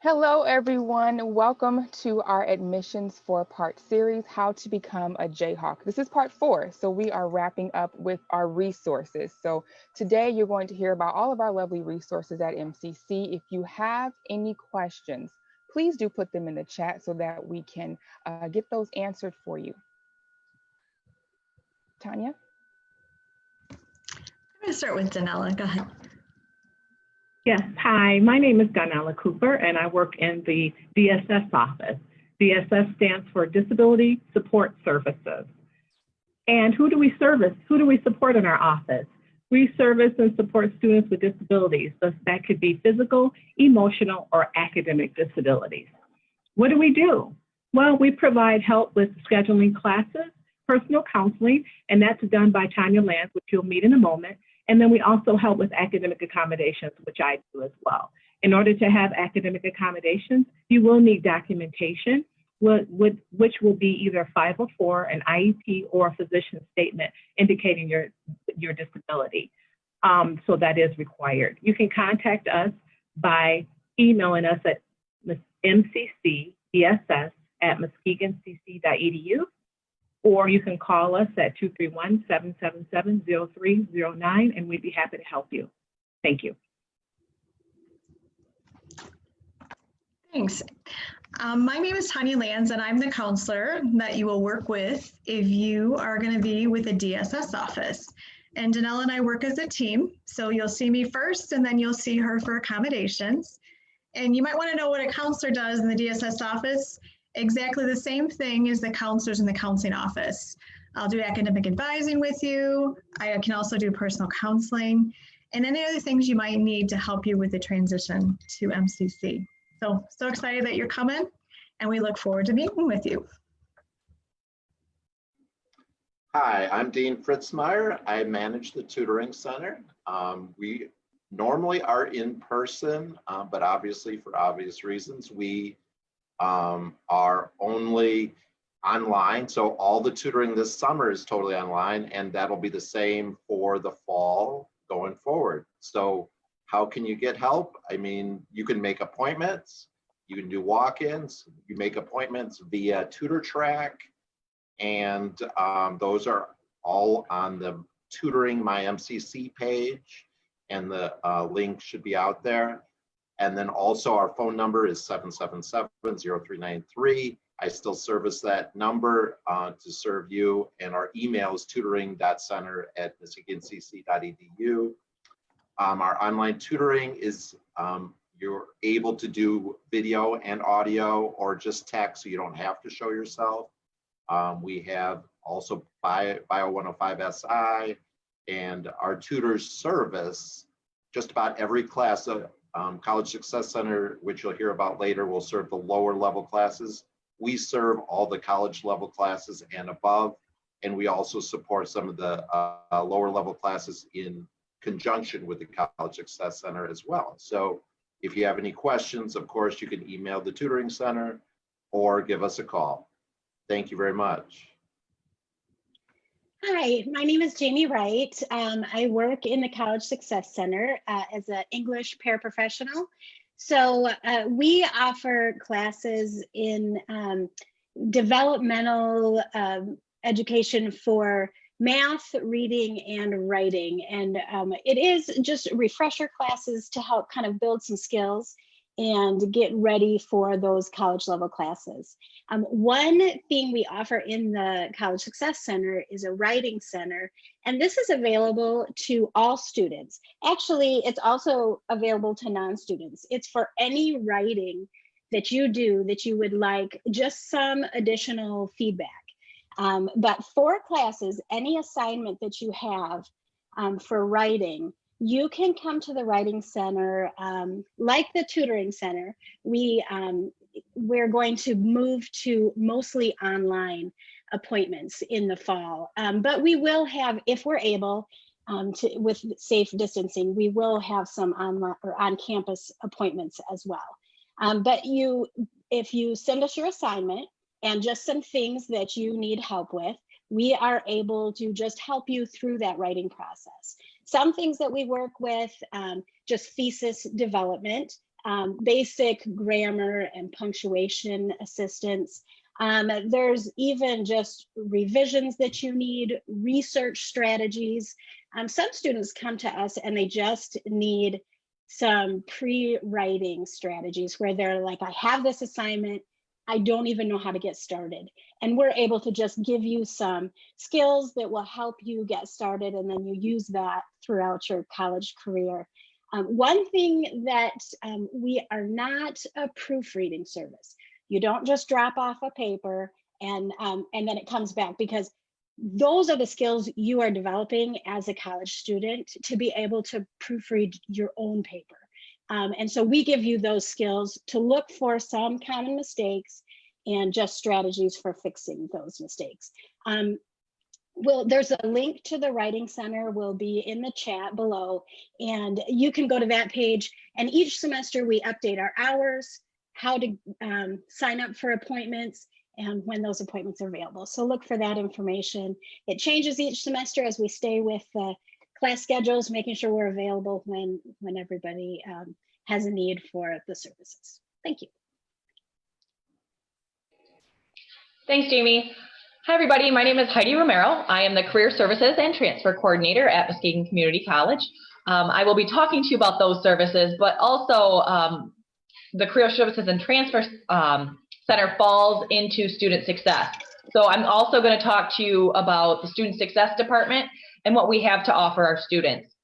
Hello, everyone. Welcome to our admissions 4-part series, How to Become a Jayhawk. This is part 4, so we are wrapping up with our resources. So today you're going to hear about all of our lovely resources at MCC. If you have any questions, please do put them in the chat so that we can get those answered for you. Tanya? I'm going to start with Danella. Go ahead. Yes, hi, my name is Donella Cooper and I work in the DSS office. DSS stands for Disability Support Services. And who do we service? Who do we support in our office? We service and support students with disabilities. So that could be physical, emotional, or academic disabilities. What do? Well, we provide help with scheduling classes, personal counseling, and that's done by Tanya Lance, which you'll meet in a moment. And then we also help with academic accommodations, which I do as well. In order to have academic accommodations, you will need documentation, which will be either 504, an IEP, or a physician statement indicating your disability. So that is required. You can contact us by emailing us at mccdss@muskegoncc.edu. Or you can call us at 231-777-0309, and we'd be happy to help you. Thank you. Thanks. My name is Tanya Lands, and I'm the counselor that you will work with if you are going to be with the DSS office. And Danelle and I work as a team, so you'll see me first, and then you'll see her for accommodations. And you might want to know what a counselor does in the DSS office. Exactly the same thing as the counselors in the counseling office. I'll do academic advising with you. I can also do personal counseling and any other things you might need to help you with the transition to MCC. So excited that you're coming, and we look forward to meeting with you. Hi, I'm Dean Fritzmeyer. I manage the tutoring center. We normally are in person, but obviously for obvious reasons, we are only online. So all the tutoring this summer is totally online, and that'll be the same for the fall going forward. So how can you get help? I mean, you can make appointments, you can do walk-ins, you make appointments via Tutor Track, and those are all on the Tutoring My MCC page, and the link should be out there. And then also our phone number is 777-0393. I still service that number to serve you. And our email is tutoring.center@muskegoncc.edu. Our online tutoring is, you're able to do video and audio or just text, so you don't have to show yourself. We have also Bio 105 SI, and our tutors service just about every class of College Success Center, which you'll hear about later, will serve the lower level classes. We serve all the college level classes and above, and we also support some of the lower level classes in conjunction with the College Success Center as well. So if you have any questions, of course, you can email the tutoring center or give us a call. Thank you very much. Hi, my name is Jamie Wright. I work in the College Success Center as an English paraprofessional. So we offer classes in developmental education for math, reading, and writing. And it is just refresher classes to help kind of build some skills and get ready for those college level classes. One thing we offer in the College Success Center is a writing center, and this is available to all students. Actually, it's also available to non-students. It's for any writing that you do that you would like just some additional feedback. But for classes, any assignment that you have for writing, you can come to the writing center. Like the tutoring center, we're going to move to mostly online appointments in the fall. But we will have, if we're able, with safe distancing, we will have some online or on-campus appointments as well. But if you send us your assignment and just some things that you need help with, we are able to just help you through that writing process. Some things that we work with, just thesis development, basic grammar and punctuation assistance. There's even just revisions that you need, research strategies. Some students come to us and they just need some pre-writing strategies where they're like, I have this assignment, I don't even know how to get started. And we're able to just give you some skills that will help you get started, and then you use that throughout your college career. One thing that we are not a proofreading service. You don't just drop off a paper and then it comes back, because those are the skills you are developing as a college student to be able to proofread your own paper. And so we give you those skills to look for some common mistakes and just strategies for fixing those mistakes. Well, there's a link to the Writing Center will be in the chat below, and you can go to that page. And each semester we update our hours, how to sign up for appointments, and when those appointments are available. So look for that information. It changes each semester as we stay with the class schedules, making sure we're available when everybody has a need for the services. Thank you. Thanks, Jamie. Hi, everybody. My name is Heidi Romero. I am the Career Services and Transfer Coordinator at Muskegon Community College. I will be talking to you about those services, but also the Career Services and Transfer Center falls into student success. So I'm also going to talk to you about the Student Success Department and what we have to offer our students.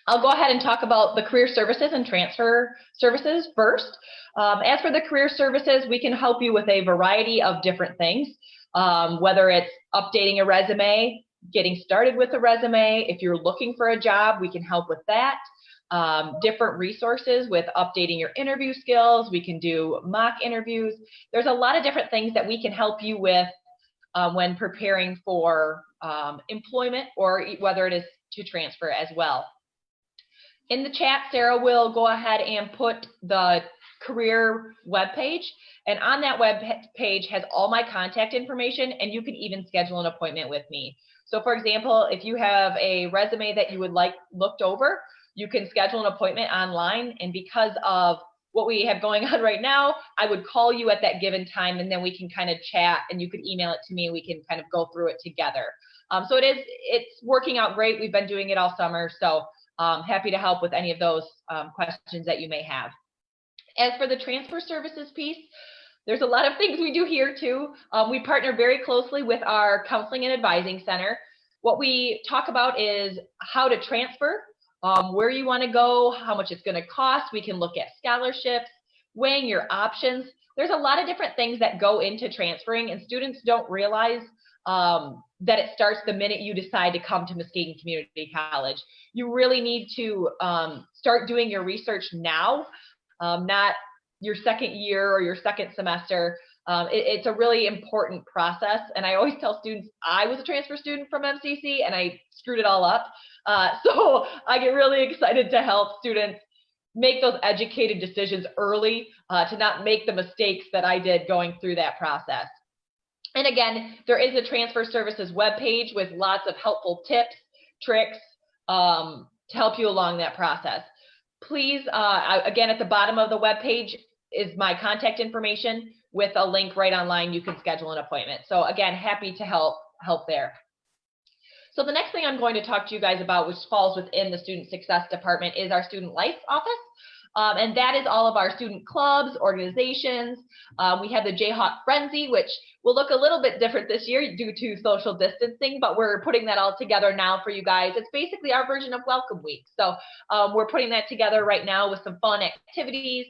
I'll go ahead and talk about the Career Services and Transfer Services first. As for the Career Services, we can help you with a variety of different things, whether it's updating a resume, getting started with a resume. If you're looking for a job, we can help with that. Different resources with updating your interview skills. We can do mock interviews. There's a lot of different things that we can help you with when preparing for employment, or whether it is to transfer as well. In the chat, Sarah will go ahead and put the career webpage, and on that web page has all my contact information, and you can even schedule an appointment with me. So for example, if you have a resume that you would like looked over, you can schedule an appointment online, and because of what we have going on right now, I would call you at that given time, and then we can kind of chat, and you could email it to me, and we can kind of go through it together. So it's working out great. We've been doing it all summer, so happy to help with any of those questions that you may have. As for the transfer services piece, there's a lot of things we do here too. We partner very closely with our Counseling and Advising Center. What we talk about is how to transfer, where you want to go, how much it's going to cost. We can look at scholarships, weighing your options. There's a lot of different things that go into transferring, and students don't realize that it starts the minute you decide to come to Muskegon Community College. You really need to start doing your research now, not your second year or your second semester. It's a really important process. And I always tell students, I was a transfer student from MCC and I screwed it all up. So I get really excited to help students make those educated decisions early, to not make the mistakes that I did going through that process. And again, there is a transfer services webpage with lots of helpful tips, tricks to help you along that process. Please, again, at the bottom of the webpage is my contact information with a link right online. You can schedule an appointment. So again, happy to help there. So the next thing I'm going to talk to you guys about, which falls within the Student Success Department, is our Student Life Office. And that is all of our student clubs, organizations. We have the Jayhawk Frenzy, which will look a little bit different this year due to social distancing, but we're putting that all together now for you guys. It's basically our version of Welcome Week. So we're putting that together right now with some fun activities.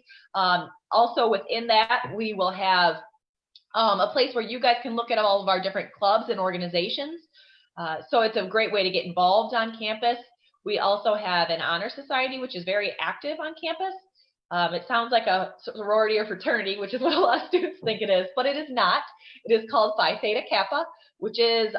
Also within that, we will have a place where you guys can look at all of our different clubs and organizations. So it's a great way to get involved on campus. We also have an honor society, which is very active on campus. It sounds like a sorority or fraternity, which is what a lot of students think it is, but it is not. It is called Phi Theta Kappa, which is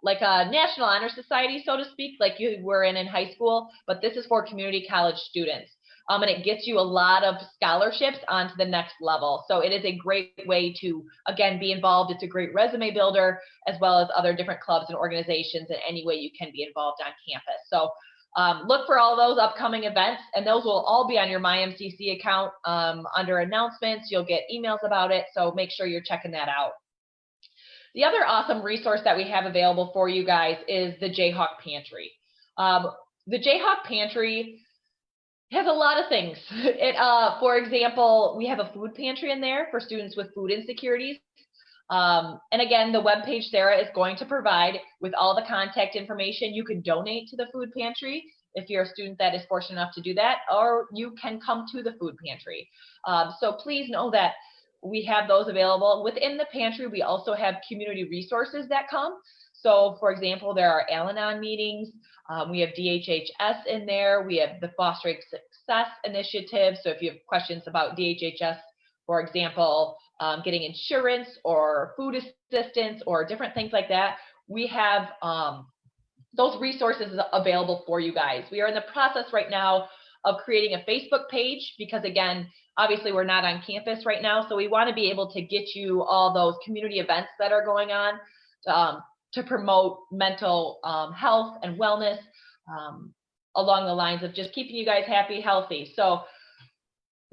like a national honor society, so to speak, like you were in high school, but this is for community college students. And it gets you a lot of scholarships onto the next level. So it is a great way to, again, be involved. It's a great resume builder, as well as other different clubs and organizations, and any way you can be involved on campus. So Look for all those upcoming events, and those will all be on your MyMCC account under announcements. You'll get emails about it, so make sure you're checking that out. The other awesome resource that we have available for you guys is the Jayhawk Pantry. The Jayhawk Pantry has a lot of things. For example, we have a food pantry in there for students with food insecurities. And again, the webpage Sarah is going to provide with all the contact information. You can donate to the food pantry if you're a student that is fortunate enough to do that, or you can come to the food pantry. So please know that we have those available. Within the pantry, we also have community resources that come. So for example, there are Al-Anon meetings. We have DHHS in there. We have the Fostering Success Initiative. So if you have questions about DHHS, for example, getting insurance or food assistance or different things like that, we have those resources available for you guys. We are in the process right now of creating a Facebook page because, again, obviously we're not on campus right now, so we want to be able to get you all those community events that are going on to promote mental health and wellness along the lines of just keeping you guys happy, healthy. So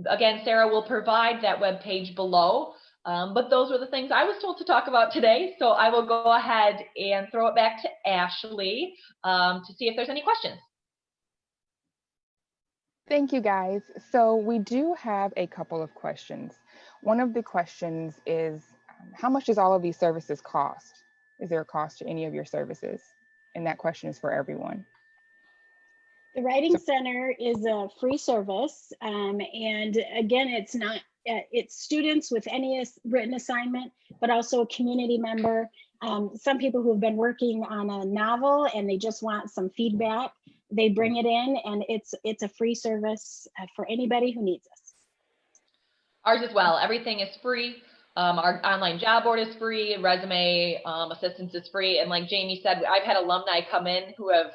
again, Sarah will provide that web page below, but those were the things I was told to talk about today. So I will go ahead and throw it back to Ashley to see if there's any questions. Thank you, guys. So we do have a couple of questions. One of the questions is, how much does all of these services cost? Is there a cost to any of your services? And that question is for everyone. The Writing Center is a free service. And again, it's not, it's students with any written assignment, but also a community member. Some people who have been working on a novel and they just want some feedback, they bring it in, and it's a free service for anybody who needs us. Ours as well. Everything is free. Our online job board is free. Resume assistance is free. And like Jamie said, I've had alumni come in who have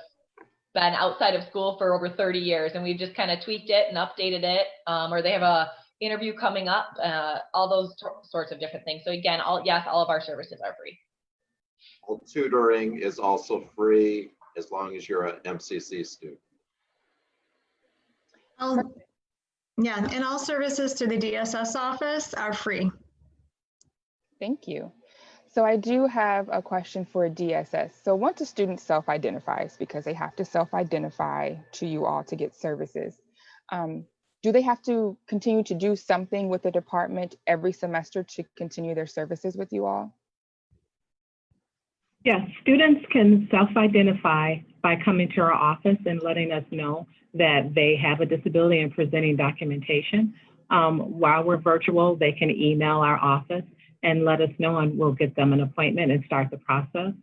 been outside of school for over 30 years, and we've just kind of tweaked it and updated it, or they have a interview coming up, all those sorts of different things. So again, all of our services are free. All tutoring is also free as long as you're an MCC student. Yeah, and all services to the DSS office are free. Thank you. So I do have a question for DSS. So once a student self-identifies, because they have to self-identify to you all to get services, do they have to continue to do something with the department every semester to continue their services with you all? Yes, students can self-identify by coming to our office and letting us know that they have a disability and presenting documentation. While we're virtual, they can email our office and let us know, and we'll get them an appointment and start the process.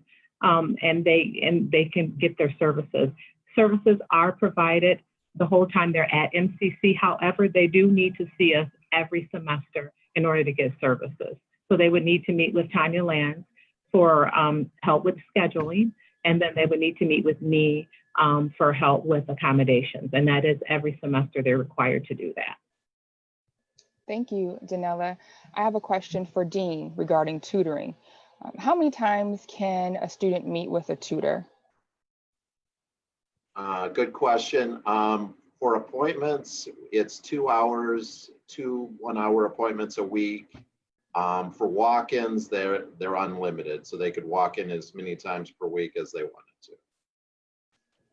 And they can get their services. Services are provided the whole time they're at MCC. However, they do need to see us every semester in order to get services. So they would need to meet with Tanya Lanz for help with scheduling, and then they would need to meet with me for help with accommodations. And that is every semester they're required to do that. Thank you, Danella. I have a question for Dean regarding tutoring. How many times can a student meet with a tutor? Good question. For appointments, it's 2 hours, 2 1-hour appointments a week. For walk-ins, they're unlimited, so they could walk in as many times per week as they wanted to.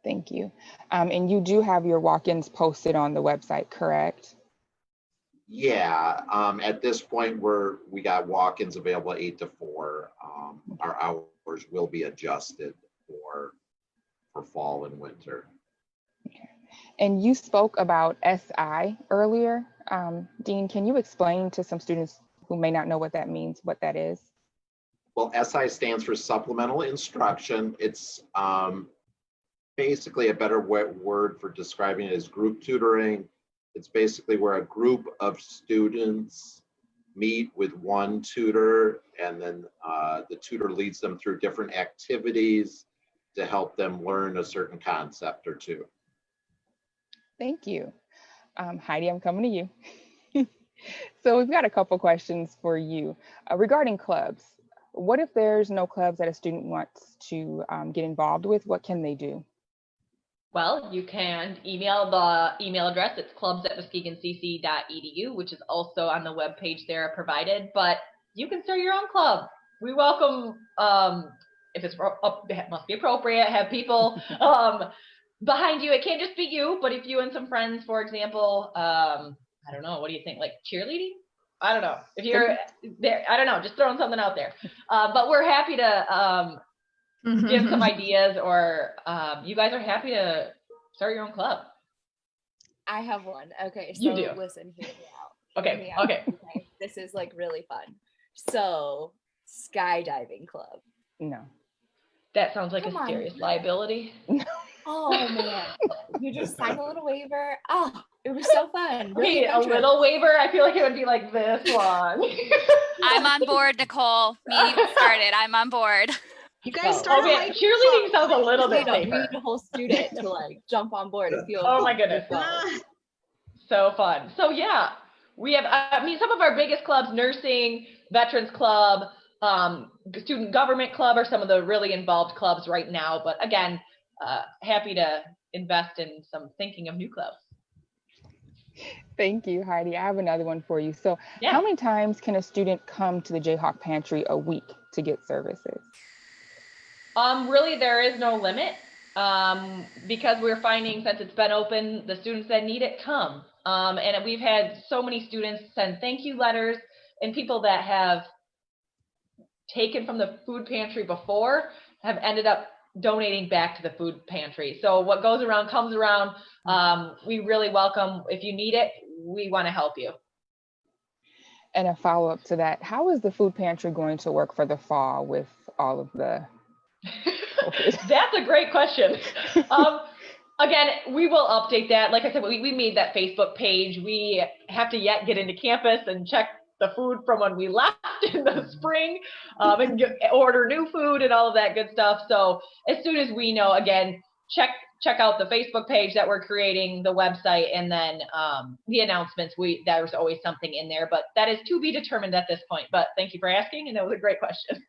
Thank you. And you do have your walk-ins posted on the website, correct? Yeah, at this point we got walk-ins available 8 to 4. Our hours will be adjusted for fall and winter. Okay. And you spoke about SI earlier. Dean, can you explain to some students who may not know what that means, what that is? Well, SI stands for supplemental instruction. It's basically a better word for describing it is group tutoring. It's basically where a group of students meet with one tutor, and then the tutor leads them through different activities to help them learn a certain concept or two. Thank you. Heidi, I'm coming to you. So we've got a couple questions for you regarding clubs. What if there's no clubs that a student wants to get involved with? What can they do? Well, you can email the email address. It's clubs@muskegoncc.edu, which is also on the webpage there provided. But you can start your own club. We welcome, if it's it must be appropriate, have people behind you. It can't just be you, but if you and some friends, for example, I don't know, what do you think? Like cheerleading? I don't know. If you're there, I don't know, just throwing something out there. But we're happy to give some ideas, or you guys are happy to start your own club. I have one. Okay, so You do. Listen, hear me out. Okay. Okay. This is like really fun. So, skydiving club. No. That sounds like Come a on. serious liability. Oh man, you just sign a little waiver. Oh, it was so fun. Really Okay, a little waiver. I feel like it would be like this long. I'm on board, Nicole. Me started. I'm on board. You guys Oh, started okay, cheerleading sounds a little bit We safer. need a whole student to like jump on board and feel. Oh my goodness. So fun. So yeah, we have, I mean, some of our biggest clubs, nursing, veterans club, student government club are some of the really involved clubs right now. But again, happy to invest in some thinking of new clubs. Thank you, Heidi. I have another one for you. So Yeah. how many times can a student come to the Jayhawk Pantry a week to get services? Really, there is no limit, because we're finding, since it's been open, the students that need it come. And we've had so many students send thank you letters, and people that have taken from the food pantry before have ended up donating back to the food pantry. So what goes around comes around. We really welcome, if you need it, we want to help you. And a follow-up to that, how is the food pantry going to work for the fall with all of the That's a great question. Again, we will update that. Like I said, we made that Facebook page. We have to yet get into campus and check the food from when we left in the spring, and order new food and all of that good stuff. So as soon as we know, again, check out the Facebook page that we're creating, the website, and then the announcements. There's always something in there, but that is to be determined at this point. But thank you for asking, and that was a great question.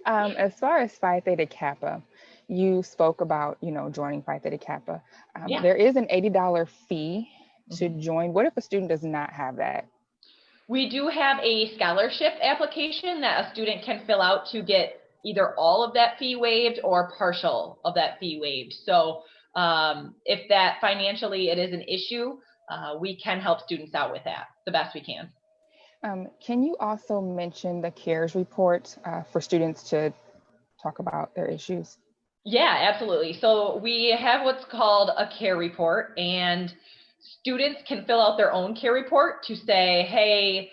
As far as Phi Theta Kappa, you spoke about, joining Phi Theta Kappa. Yeah. There is an $80 fee to join. What if a student does not have that? We do have a scholarship application that a student can fill out to get either all of that fee waived or partial of that fee waived. So if that financially it is an issue, we can help students out with that the best we can. Can you also mention the CARES report for students to talk about their issues? Yeah, absolutely. So we have what's called a CARE report, and students can fill out their own CARE report to say, hey,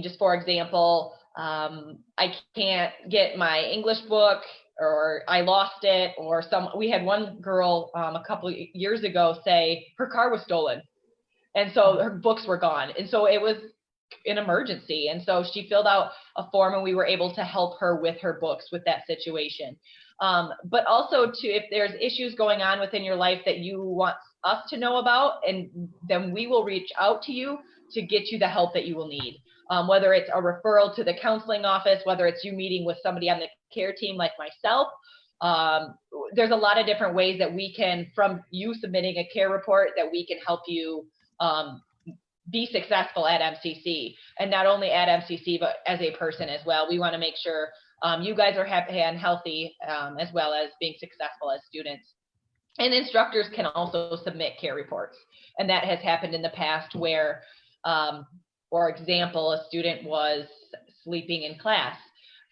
just for example, I can't get my English book, or I lost it, or we had one girl a couple of years ago say her car was stolen, and so her books were gone, and so it was an emergency, and so she filled out a form, and we were able to help her with her books with that situation. But also if there's issues going on within your life that you want us to know about, and then we will reach out to you to get you the help that you will need. Whether it's a referral to the counseling office, whether it's you meeting with somebody on the care team like myself, there's a lot of different ways that we can, from you submitting a care report, that we can help you be successful at MCC, and not only at MCC, but as a person as well. We want to make sure you guys are happy and healthy, as well as being successful as students. And instructors can also submit care reports. And that has happened in the past where, for example, a student was sleeping in class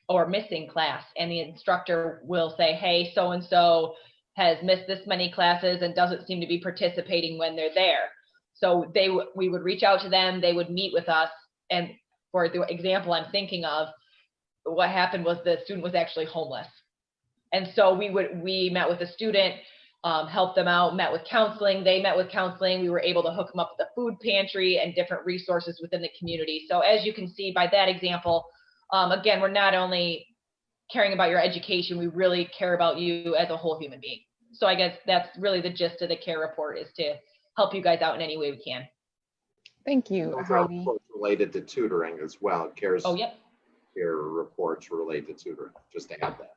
or missing class, and the instructor will say, hey, so-and-so has missed this many classes and doesn't seem to be participating when they're there. So we would reach out to them, they would meet with us. And for the example I'm thinking of, what happened was the student was actually homeless. And so we met with the student, helped them out, met with counseling, they met with counseling. We were able to hook them up with the food pantry and different resources within the community. So as you can see by that example, again, we're not only caring about your education, we really care about you as a whole human being. So I guess that's really the gist of the care report, is to help you guys out in any way we can. Thank you, Those are Heidi. related to tutoring as well. CARES Oh, yep. care reports related to tutoring, just to add that.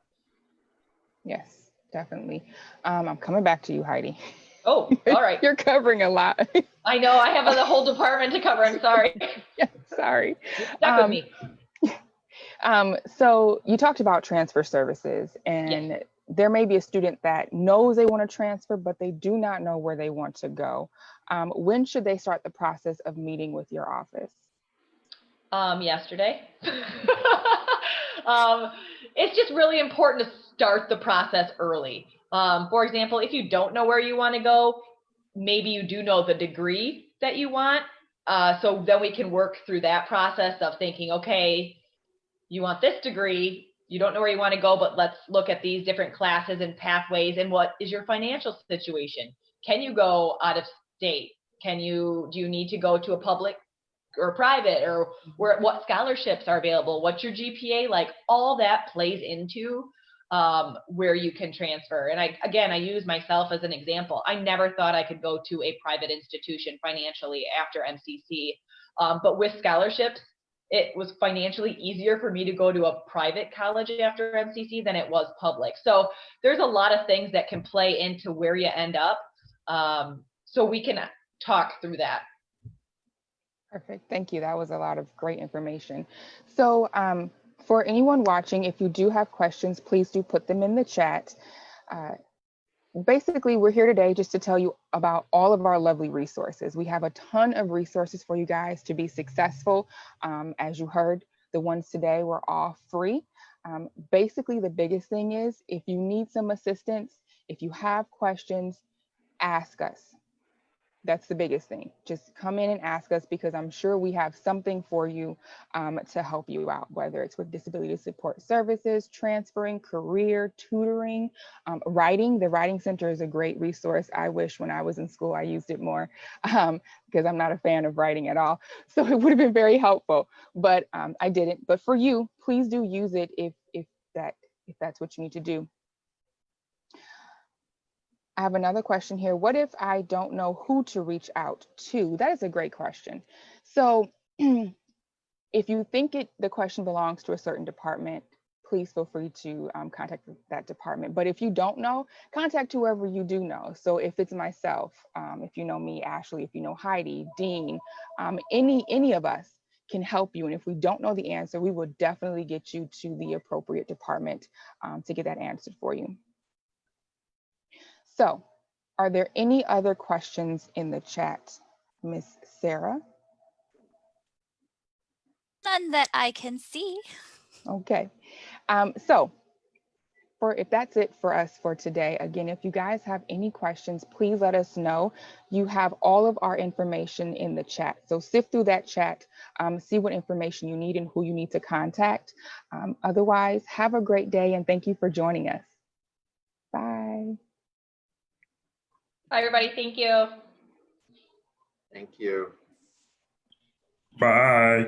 Yes, definitely. I'm coming back to you, Heidi. Oh, all right. You're covering a lot. I know, I have the whole department to cover. I'm sorry. Yeah, sorry. You're stuck with me. So you talked about transfer services, and Yes. there may be a student that knows they want to transfer, but they do not know where they want to go. When should they start the process of meeting with your office? Yesterday. It's just really important to start the process early. For example, if you don't know where you want to go, maybe you do know the degree that you want. So then we can work through that process of thinking, okay, you want this degree, you don't know where you want to go, but let's look at these different classes and pathways, and what is your financial situation? Can you go out of state? Do you need to go to a public or private, or what scholarships are available? What's your GPA like? All that plays into where you can transfer. And I use myself as an example. I never thought I could go to a private institution financially after MCC, but with scholarships, it was financially easier for me to go to a private college after MCC than it was public. So there's a lot of things that can play into where you end up. So we can talk through that. Perfect. Thank you. That was a lot of great information. So for anyone watching, if you do have questions, please do put them in the chat. Basically, we're here today just to tell you about all of our lovely resources. We have a ton of resources for you guys to be successful. As you heard, the ones today were all free. Basically, the biggest thing is if you need some assistance, if you have questions, ask us. That's the biggest thing. Just come in and ask us, because I'm sure we have something for you to help you out, whether it's with disability support services, transferring, career, tutoring, writing. The Writing Center is a great resource. I wish when I was in school I used it more, because I'm not a fan of writing at all. So it would have been very helpful, but I didn't. But for you, please do use it if that's what you need to do. I have another question here. What if I don't know who to reach out to? That is a great question. So if you think the question belongs to a certain department, please feel free to contact that department. But if you don't know, contact whoever you do know. So if it's myself, if you know me, Ashley, if you know Heidi, Dean, any of us can help you. And if we don't know the answer, we will definitely get you to the appropriate department to get that answered for you. So, are there any other questions in the chat, Miss Sarah? None that I can see. Okay. So, if that's it for us for today, again, if you guys have any questions, please let us know. You have all of our information in the chat. So sift through that chat, see what information you need and who you need to contact. Otherwise, have a great day and thank you for joining us. Bye. Bye, everybody. Thank you. Thank you. Bye.